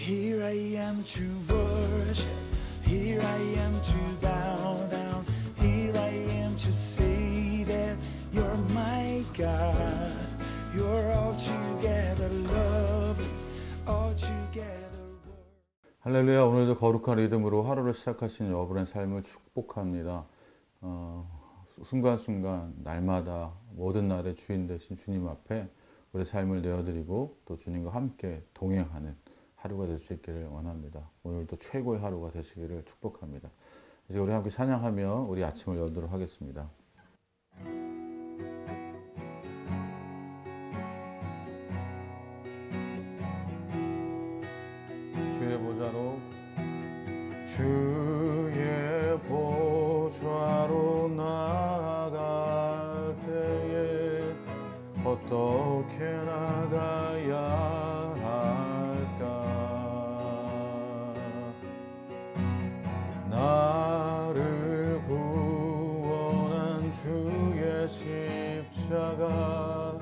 Here I am to worship, here I am to bow down, here I am to say that you're my God. You're altogether lovely, altogether worthy. 할렐루야. 오늘도 거룩한 리듬으로 하루를 시작하신 여러분의 삶을 축복합니다. 순간순간 날마다 모든 날의 주인 되신 주님 앞에 우리 삶을 내어드리고 또 주님과 함께 동행하는 하루가 될 수 있기를 원합니다. 오늘도 최고의 하루가 되시기를 축복합니다. 이제 우리 함께 찬양하며 우리 아침을 열도록 하겠습니다. 주의 보좌로 나아갈 때에 어떻게 나가야 할까? 나를 구원한 주의 십자가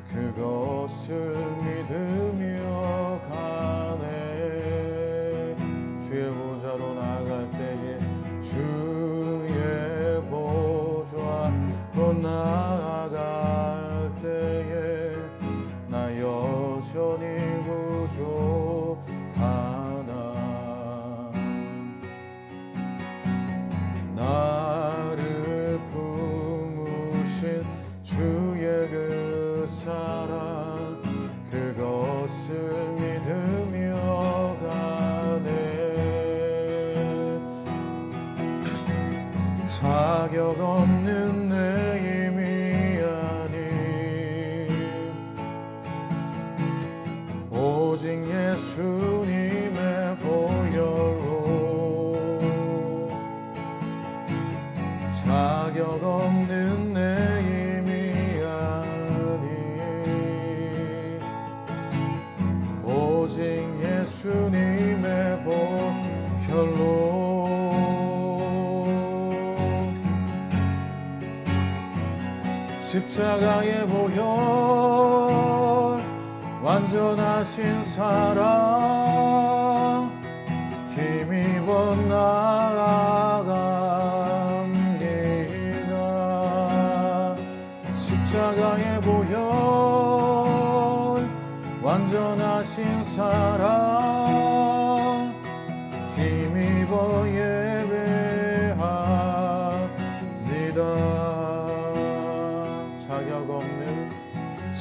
그것을 믿으며 가네. 주의 보좌로 나갈 때에 주의 보좌로 나아갈 때에 나 여전히 부족하나. 나를 품으신 주의 그 사랑 그것을 믿으며 가네. 자격 없는 내 힘이 아닌 오직 예수님의 보혈로 자격 없는 내 힘이 아닌 오직 예수님의 보혈로 십자가의 보혈 완전하신 사랑 힘입어 나아갑니다. 십자가의 보혈 완전하신 사랑 힘입어 예배합니다.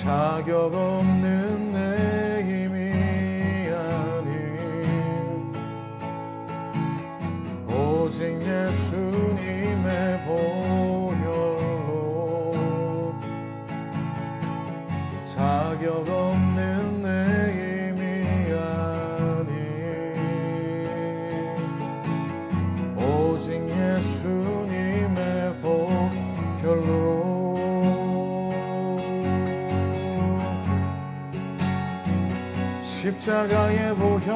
자격 없는 내 힘이 아닌 오직 예수님의 보혈로 자격 없는 내 힘이 아닌 오직 예수님의 보혈로 십자가의 보혈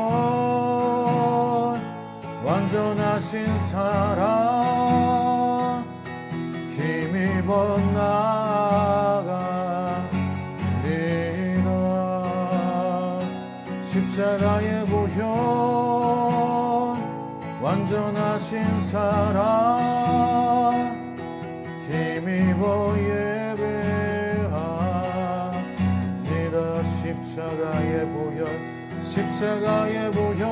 완전하신 사랑 힘입어 나아갑니다. 십자가의 보혈 완전하신 사랑 힘입어 예배합니다. 십자가의 보혈 십자가의 보혈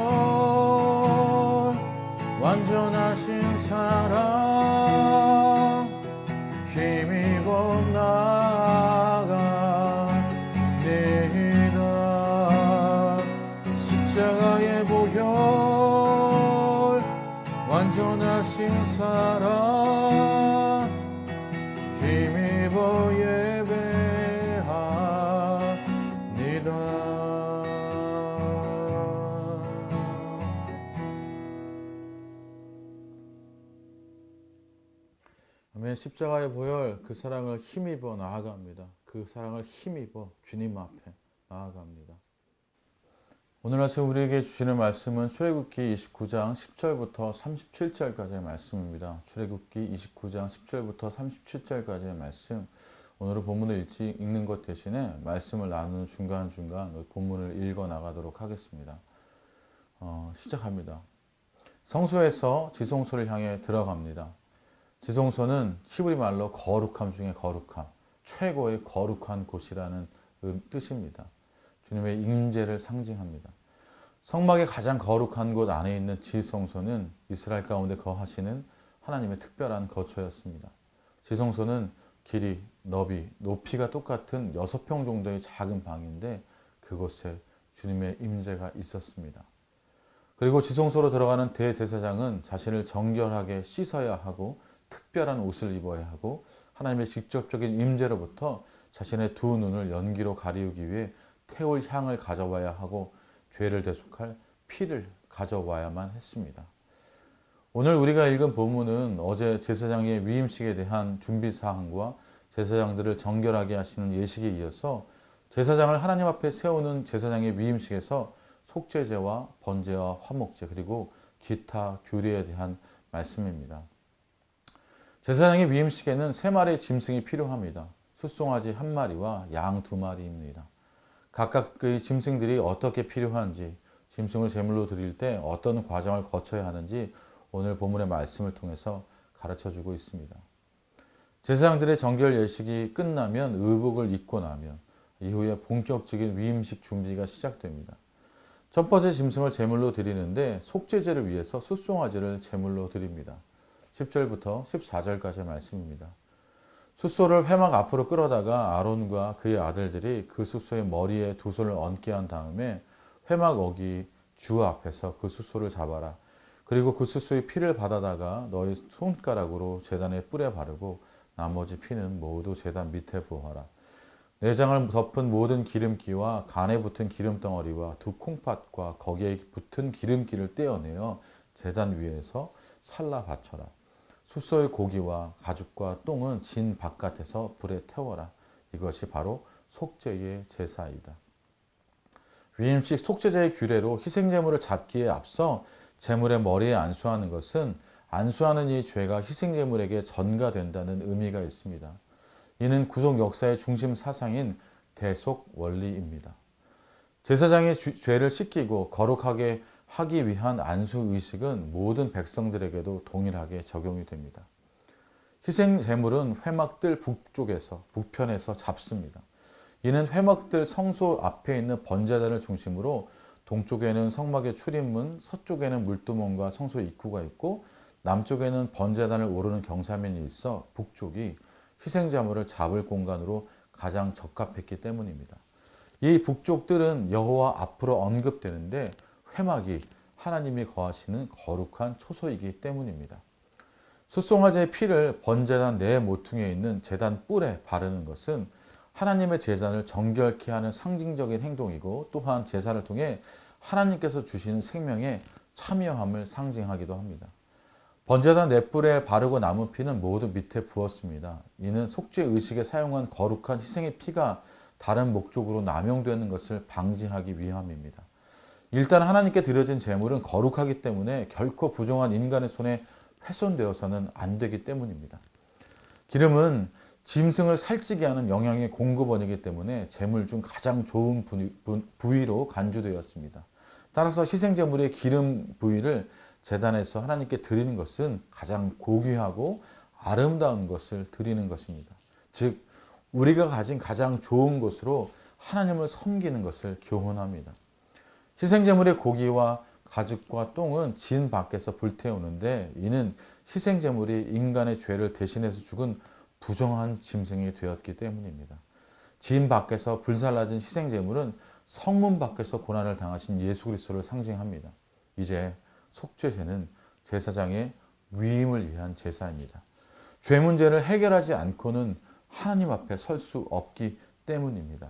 완전하신 사랑 힘입어 나아갑니다. 십자가의 보혈 완전하신 사랑 힘입어 예배합니다. 아멘. 십자가의 보혈 그 사랑을 힘입어 나아갑니다. 그 사랑을 힘입어 주님 앞에 나아갑니다. 오늘 아침 우리에게 주시는 말씀은 출애굽기 29장 10절부터 37절까지의 말씀입니다. 출애굽기 29장 10절부터 37절까지의 말씀. 오늘은 본문을 읽는 것 대신에 말씀을 나누는 중간중간 본문을 읽어 나가도록 하겠습니다. 시작합니다. 성소에서 지성소를 향해 들어갑니다. 지성소는 히브리 말로 거룩함 중에 거룩함, 최고의 거룩한 곳이라는 뜻입니다. 주님의 임재를 상징합니다. 성막의 가장 거룩한 곳 안에 있는 지성소는 이스라엘 가운데 거하시는 하나님의 특별한 거처였습니다. 지성소는 길이, 너비, 높이가 똑같은 6평 정도의 작은 방인데 그곳에 주님의 임재가 있었습니다. 그리고 지성소로 들어가는 대제사장은 자신을 정결하게 씻어야 하고 특별한 옷을 입어야 하고 하나님의 직접적인 임재로부터 자신의 두 눈을 연기로 가리우기 위해 태울 향을 가져와야 하고 죄를 대속할 피를 가져와야만 했습니다. 오늘 우리가 읽은 본문은 어제 제사장의 위임식에 대한 준비사항과 제사장들을 정결하게 하시는 예식에 이어서 제사장을 하나님 앞에 세우는 제사장의 위임식에서 속죄제와 번제와 화목제 그리고 기타 규례에 대한 말씀입니다. 제사장의 위임식에는 3마리의 짐승이 필요합니다. 숫송아지 1마리와 양 2마리입니다. 각각 그 짐승들이 어떻게 필요한지, 짐승을 제물로 드릴 때 어떤 과정을 거쳐야 하는지 오늘 본문의 말씀을 통해서 가르쳐주고 있습니다. 제사장들의 정결 예식이 끝나면 의복을 입고 나면 이후에 본격적인 위임식 준비가 시작됩니다. 첫 번째 짐승을 제물로 드리는데 속죄제를 위해서 숫송아지를 제물로 드립니다. 10절부터 14절까지의 말씀입니다. 숫소를 회막 앞으로 끌어다가 아론과 그의 아들들이 그 숫소의 머리에 두 손을 얹게 한 다음에 회막 어기 주 앞에서 그 숫소를 잡아라. 그리고 그 숫소의 피를 받아다가 너희 손가락으로 제단에 뿌려 바르고 나머지 피는 모두 제단 밑에 부어라. 내장을 덮은 모든 기름기와 간에 붙은 기름덩어리와 두 콩팥과 거기에 붙은 기름기를 떼어내어 제단 위에서 살라 바쳐라. 숫소의 고기와 가죽과 똥은 진 바깥에서 불에 태워라. 이것이 바로 속죄의 제사이다. 위임식 속죄제의 규례로 희생제물을 잡기에 앞서 제물의 머리에 안수하는 것은 안수하는 이 죄가 희생제물에게 전가된다는 의미가 있습니다. 이는 구속 역사의 중심 사상인 대속 원리입니다. 제사장이 죄를 씻기고 거룩하게 하기 위한 안수 의식은 모든 백성들에게도 동일하게 적용이 됩니다. 희생 제물은 회막들 북편에서 잡습니다. 이는 회막들 성소 앞에 있는 번제단을 중심으로 동쪽에는 성막의 출입문, 서쪽에는 물두멍과 성소 입구가 있고 남쪽에는 번제단을 오르는 경사면이 있어 북쪽이 희생 제물을 잡을 공간으로 가장 적합했기 때문입니다. 이 북쪽들은 여호와 앞으로 언급되는데 회막이 하나님이 거하시는 거룩한 초소이기 때문입니다. 숫송아지의 피를 번제단 내 모퉁이에 있는 제단 뿔에 바르는 것은 하나님의 제단을 정결케 하는 상징적인 행동이고 또한 제사를 통해 하나님께서 주시는 생명에 참여함을 상징하기도 합니다. 번제단 내 뿔에 바르고 남은 피는 모두 밑에 부었습니다. 이는 속죄 의식에 사용한 거룩한 희생의 피가 다른 목적으로 남용되는 것을 방지하기 위함입니다. 일단 하나님께 드려진 제물은 거룩하기 때문에 결코 부정한 인간의 손에 훼손되어서는 안 되기 때문입니다. 기름은 짐승을 살찌게 하는 영양의 공급원이기 때문에 제물 중 가장 좋은 부위로 간주되었습니다. 따라서 희생제물의 기름 부위를 제단에서 하나님께 드리는 것은 가장 고귀하고 아름다운 것을 드리는 것입니다. 즉 우리가 가진 가장 좋은 것으로 하나님을 섬기는 것을 교훈합니다. 희생제물의 고기와 가죽과 똥은 진 밖에서 불태우는데 이는 희생제물이 인간의 죄를 대신해서 죽은 부정한 짐승이 되었기 때문입니다. 진 밖에서 불살라진 희생제물은 성문 밖에서 고난을 당하신 예수 그리스도를 상징합니다. 이제 속죄제는 제사장의 위임을 위한 제사입니다. 죄 문제를 해결하지 않고는 하나님 앞에 설 수 없기 때문입니다.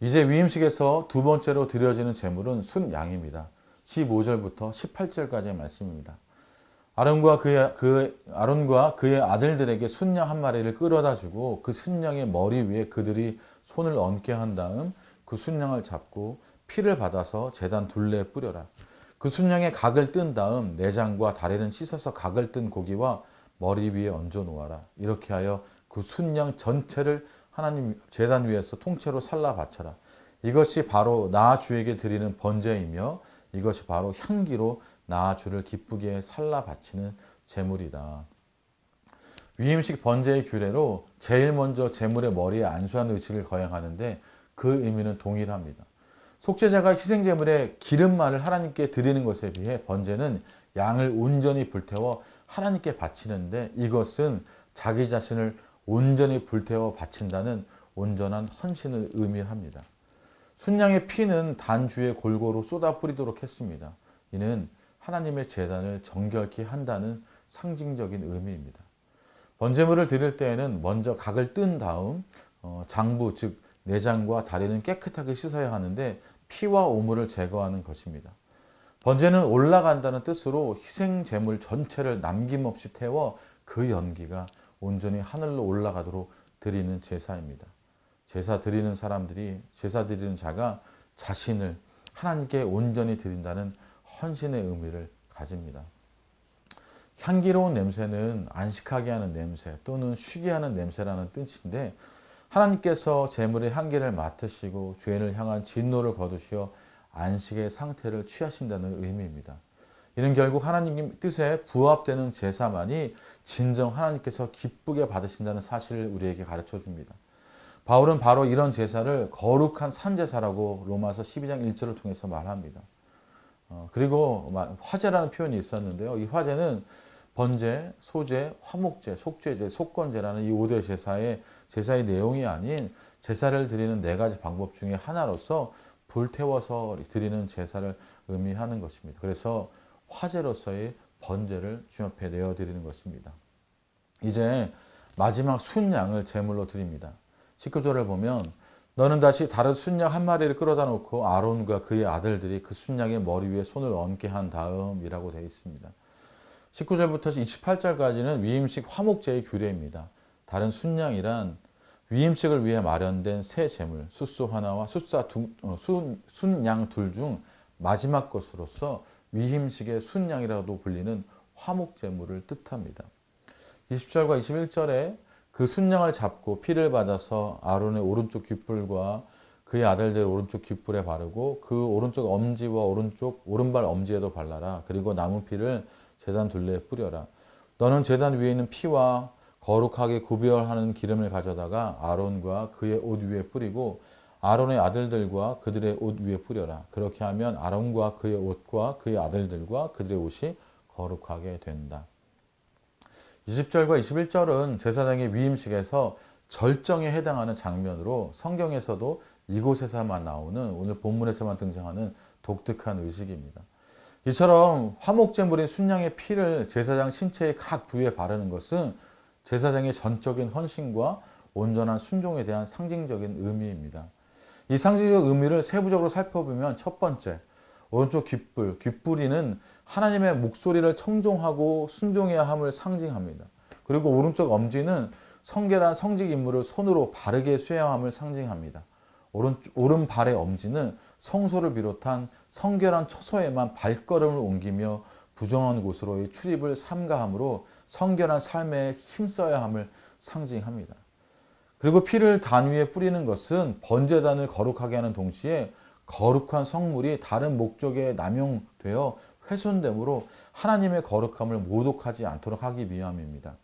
이제 위임식에서 두 번째로 드려지는 제물은 순양입니다. 15절부터 18절까지의 말씀입니다. 아론과 그의 아들들에게 순양 1마리를 끌어다 주고 그 순양의 머리 위에 그들이 손을 얹게 한 다음 그 순양을 잡고 피를 받아서 제단 둘레에 뿌려라. 그 순양의 각을 뜬 다음 내장과 다리는 씻어서 각을 뜬 고기와 머리 위에 얹어 놓아라. 이렇게 하여 그 순양 전체를 하나님 제단 위에서 통째로 살라 바쳐라. 이것이 바로 나 주에게 드리는 번제이며 이것이 바로 향기로 나 주를 기쁘게 살라 바치는 제물이다. 위임식 번제의 규례로 제일 먼저 제물의 머리에 안수하는 의식을 거행하는데 그 의미는 동일합니다. 속죄자가 희생제물의 기름만을 하나님께 드리는 것에 비해 번제는 양을 온전히 불태워 하나님께 바치는데 이것은 자기 자신을 온전히 불태워 바친다는 온전한 헌신을 의미합니다. 순양의 피는 단주에 골고루 쏟아 뿌리도록 했습니다. 이는 하나님의 제단을 정결케 한다는 상징적인 의미입니다. 번제물을 드릴 때에는 먼저 각을 뜬 다음 장부 즉 내장과 다리는 깨끗하게 씻어야 하는데 피와 오물을 제거하는 것입니다. 번제는 올라간다는 뜻으로 희생 제물 전체를 남김없이 태워 그 연기가 온전히 하늘로 올라가도록 드리는 제사입니다. 제사 드리는 자가 자신을 하나님께 온전히 드린다는 헌신의 의미를 가집니다. 향기로운 냄새는 안식하게 하는 냄새 또는 쉬게 하는 냄새라는 뜻인데 하나님께서 제물의 향기를 맡으시고 죄인을 향한 진노를 거두시어 안식의 상태를 취하신다는 의미입니다. 이는 결국 하나님 뜻에 부합되는 제사만이 진정 하나님께서 기쁘게 받으신다는 사실을 우리에게 가르쳐 줍니다. 바울은 바로 이런 제사를 거룩한 산제사라고 로마서 12장 1절을 통해서 말합니다. 그리고 화제라는 표현이 있었는데요. 이 화제는 번제, 소제, 화목제, 속죄제, 속건제라는 이 5대 제사의 내용이 아닌 제사를 드리는 4가지 방법 중에 하나로서 불태워서 드리는 제사를 의미하는 것입니다. 그래서 화제로서의 번제를 주님 앞에 내어드리는 것입니다. 이제 마지막 순양을 제물로 드립니다. 19절을 보면 너는 다시 다른 순양 한 마리를 끌어다 놓고 아론과 그의 아들들이 그 순양의 머리 위에 손을 얹게 한 다음이라고 되어 있습니다. 19절부터 28절까지는 위임식 화목제의 규례입니다. 다른 순양이란 위임식을 위해 마련된 새 제물, 숫소 하나와 순양 둘 중 마지막 것으로서 위임식의 순양이라도 불리는 화목제물을 뜻합니다. 20절과 21절에 그 순양을 잡고 피를 받아서 아론의 오른쪽 귓불과 그의 아들들의 오른쪽 귓불에 바르고 그 오른쪽 엄지와 오른발 엄지에도 발라라. 그리고 남은 피를 제단 둘레에 뿌려라. 너는 제단 위에 있는 피와 거룩하게 구별하는 기름을 가져다가 아론과 그의 옷 위에 뿌리고 아론의 아들들과 그들의 옷 위에 뿌려라. 그렇게 하면 아론과 그의 옷과 그의 아들들과 그들의 옷이 거룩하게 된다. 20절과 21절은 제사장의 위임식에서 절정에 해당하는 장면으로 성경에서도 이곳에서만 나오는 오늘 본문에서만 등장하는 독특한 의식입니다. 이처럼 화목제물인 순양의 피를 제사장 신체의 각 부위에 바르는 것은 제사장의 전적인 헌신과 온전한 순종에 대한 상징적인 의미입니다. 이 상징적 의미를 세부적으로 살펴보면 첫 번째, 오른쪽 귓불이는 하나님의 목소리를 청종하고 순종해야 함을 상징합니다. 그리고 오른쪽 엄지는 성결한 성직 인물을 손으로 바르게 수행함을 상징합니다. 오른발의 엄지는 성소를 비롯한 성결한 처소에만 발걸음을 옮기며 부정한 곳으로의 출입을 삼가함으로 성결한 삶에 힘써야 함을 상징합니다. 그리고 피를 단 위에 뿌리는 것은 번제단을 거룩하게 하는 동시에 거룩한 성물이 다른 목적에 남용되어 훼손됨으로 하나님의 거룩함을 모독하지 않도록 하기 위함입니다.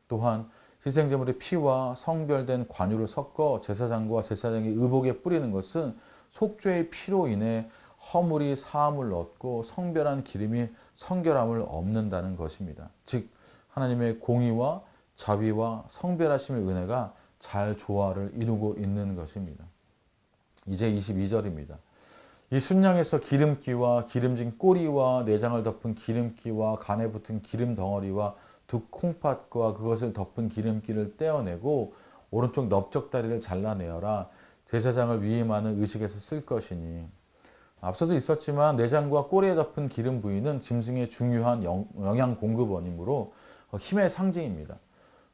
또한 희생제물의 피와 성별된 관유를 섞어 제사장과 제사장의 의복에 뿌리는 것은 속죄의 피로 인해 허물이 사함을 얻고 성별한 기름이 성결함을 얻는다는 것입니다. 즉 하나님의 공의와 자비와 성별하심의 은혜가 잘 조화를 이루고 있는 것입니다. 이제 22절입니다. 이 순양에서 기름기와 기름진 꼬리와 내장을 덮은 기름기와 간에 붙은 기름 덩어리와 두 콩팥과 그것을 덮은 기름기를 떼어내고 오른쪽 넓적다리를 잘라내어라. 제사장을 위임하는 의식에서 쓸 것이니. 앞서도 있었지만 내장과 꼬리에 덮은 기름 부위는 짐승의 중요한 영양 공급원이므로 힘의 상징입니다.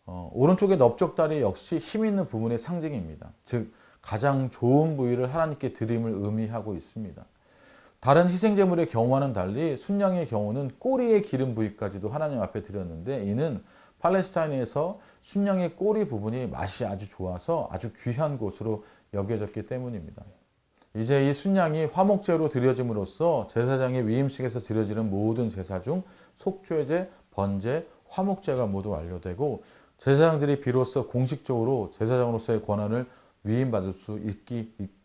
오른쪽의 넓적다리 역시 힘 있는 부분의 상징입니다. 즉 가장 좋은 부위를 하나님께 드림을 의미하고 있습니다. 다른 희생제물의 경우와는 달리 순양의 경우는 꼬리의 기름 부위까지도 하나님 앞에 드렸는데 이는 팔레스타인에서 순양의 꼬리 부분이 맛이 아주 좋아서 아주 귀한 곳으로 여겨졌기 때문입니다. 이제 이 순양이 화목제로 드려짐으로써 제사장의 위임식에서 드려지는 모든 제사 중 속죄제, 번제, 화목제가 모두 완료되고 제사장들이 비로소 공식적으로 제사장으로서의 권한을 위임받을 수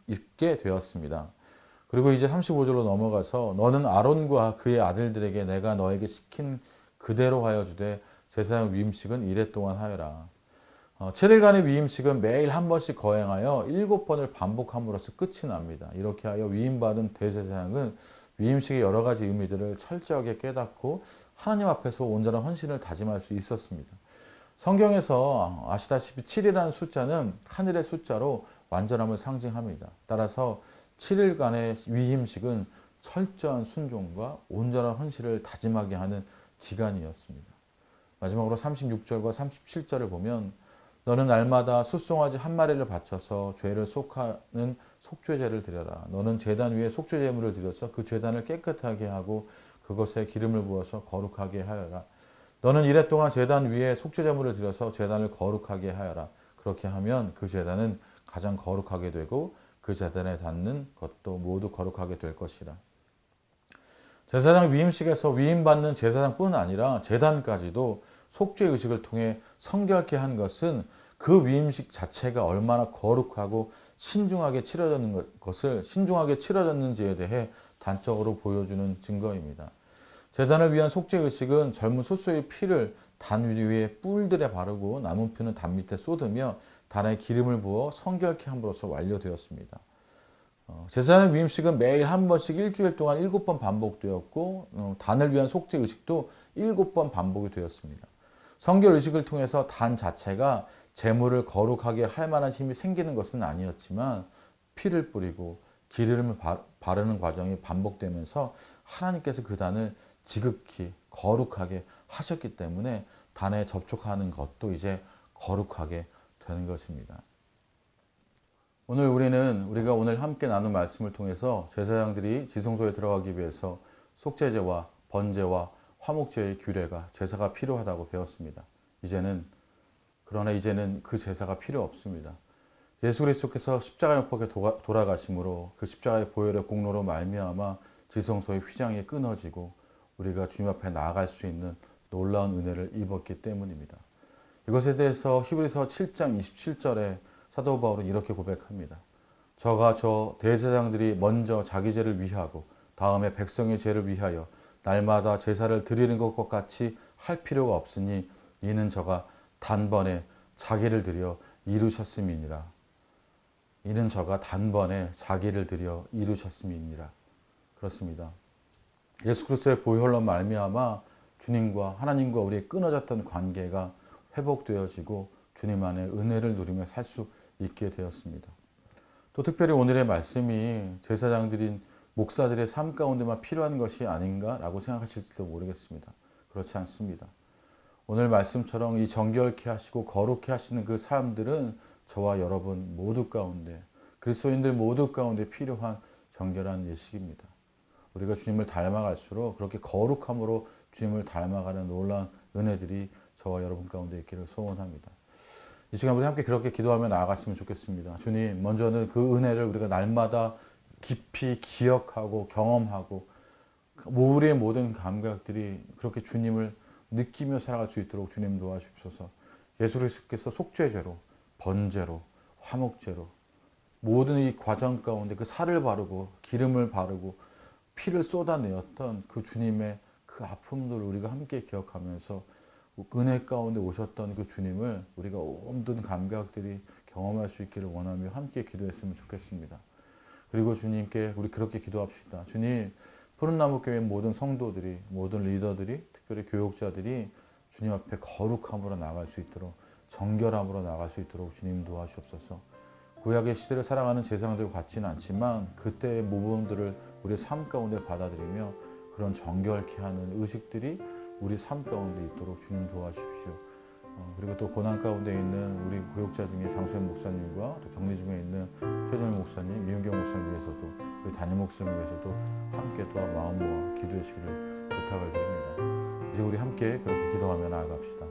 있게 되었습니다. 그리고 이제 35절로 넘어가서 너는 아론과 그의 아들들에게 내가 너에게 시킨 그대로 하여 주되 제사장 위임식은 이래 동안 하여라. 7일간의 위임식은 매일 한 번씩 거행하여 7번을 반복함으로써 끝이 납니다. 이렇게 하여 위임받은 대제사장은 위임식의 여러 가지 의미들을 철저하게 깨닫고 하나님 앞에서 온전한 헌신을 다짐할 수 있었습니다. 성경에서 아시다시피 7이라는 숫자는 하늘의 숫자로 완전함을 상징합니다. 따라서 7일간의 위임식은 철저한 순종과 온전한 헌신을 다짐하게 하는 기간이었습니다. 마지막으로 36절과 37절을 보면 너는 날마다 숫송아지 한 마리를 바쳐서 죄를 속하는 속죄제를 드려라. 너는 제단 위에 속죄제물을 드려서 그 제단을 깨끗하게 하고 그것에 기름을 부어서 거룩하게 하여라. 너는 이래 동안 제단 위에 속죄제물을 드려서 제단을 거룩하게 하여라. 그렇게 하면 그 제단은 가장 거룩하게 되고 그 제단에 닿는 것도 모두 거룩하게 될 것이라. 제사장 위임식에서 위임받는 제사장뿐 아니라 제단까지도 속죄의식을 통해 성결케 한 것은 그 위임식 자체가 얼마나 거룩하고 신중하게 치러졌는지에 대해 단적으로 보여주는 증거입니다. 제단을 위한 속죄의식은 젊은 소수의 피를 단 위에 뿔들에 바르고 남은 피는 단 밑에 쏟으며 단에 기름을 부어 성결케 함으로써 완료되었습니다. 제사장 위임식은 매일 한 번씩 일주일 동안 7번 반복되었고 단을 위한 속죄의식도 7번 반복이 되었습니다. 성결의식을 통해서 단 자체가 제물을 거룩하게 할 만한 힘이 생기는 것은 아니었지만 피를 뿌리고 기름을 바르는 과정이 반복되면서 하나님께서 그 단을 지극히 거룩하게 하셨기 때문에 단에 접촉하는 것도 이제 거룩하게 되는 것입니다. 우리가 오늘 함께 나눈 말씀을 통해서 제사장들이 지성소에 들어가기 위해서 속죄제와 번제와 화목제의 규례가 제사가 필요하다고 배웠습니다. 그러나 이제는 그 제사가 필요 없습니다. 예수 그리스도께서 십자가 용법에 돌아가심으로 그 십자가의 보혈의 공로로 말미암아 지성소의 휘장이 끊어지고 우리가 주님 앞에 나아갈 수 있는 놀라운 은혜를 입었기 때문입니다. 이것에 대해서 히브리서 7장 27절에 사도 바울은 이렇게 고백합니다. 저 대제사장들이 먼저 자기 죄를 위하고 다음에 백성의 죄를 위하여 날마다 제사를 드리는 것과 같이 할 필요가 없으니 이는 저가 단번에 자기를 드려 이루셨음이니라. 그렇습니다. 예수 그리스도의 보혈로 말미암아 주님과 하나님과 우리의 끊어졌던 관계가 회복되어지고 주님 안에 은혜를 누리며 살 수 있게 되었습니다. 또 특별히 오늘의 말씀이 제사장들인 목사들의 삶 가운데만 필요한 것이 아닌가라고 생각하실지도 모르겠습니다. 그렇지 않습니다. 오늘 말씀처럼 이 정결케 하시고 거룩케 하시는 그 사람들은 저와 여러분 모두 가운데 그리스도인들 모두 가운데 필요한 정결한 예식입니다. 우리가 주님을 닮아갈수록 그렇게 거룩함으로 주님을 닮아가는 놀라운 은혜들이 저와 여러분 가운데 있기를 소원합니다. 이 시간 우리 함께 그렇게 기도하며 나아갔으면 좋겠습니다. 주님, 먼저는 그 은혜를 우리가 날마다 깊이 기억하고 경험하고 우리의 모든 감각들이 그렇게 주님을 느끼며 살아갈 수 있도록 주님 도와주십소서. 예수 그리스도께서 속죄제로, 번제로, 화목제로 모든 이 과정 가운데 그 살을 바르고 기름을 바르고 피를 쏟아내었던 그 주님의 그 아픔들을 우리가 함께 기억하면서 은혜 가운데 오셨던 그 주님을 우리가 모든 감각들이 경험할 수 있기를 원하며 함께 기도했으면 좋겠습니다. 그리고 주님께 우리 그렇게 기도합시다. 주님, 푸른나무교회 모든 성도들이, 모든 리더들이, 특별히 교육자들이 주님 앞에 거룩함으로 나갈 수 있도록, 정결함으로 나갈 수 있도록 주님 도와주옵소서. 구약의 시대를 살아가는 제사장들과 같지는 않지만 그때의 모범들을 우리의 삶 가운데 받아들이며 그런 정결케 하는 의식들이 우리 삶 가운데 있도록 주님 도와주십시오. 그리고 또 고난 가운데 있는 우리 교육자 중에 장소연 목사님과 또 격리 중에 있는 최정일 목사님, 미윤경 목사님 위해서도 우리 담임 목사님 위해서도 함께 또 마음 모아 기도해 주시기를 부탁을 드립니다. 이제 우리 함께 그렇게 기도하며 나아갑시다.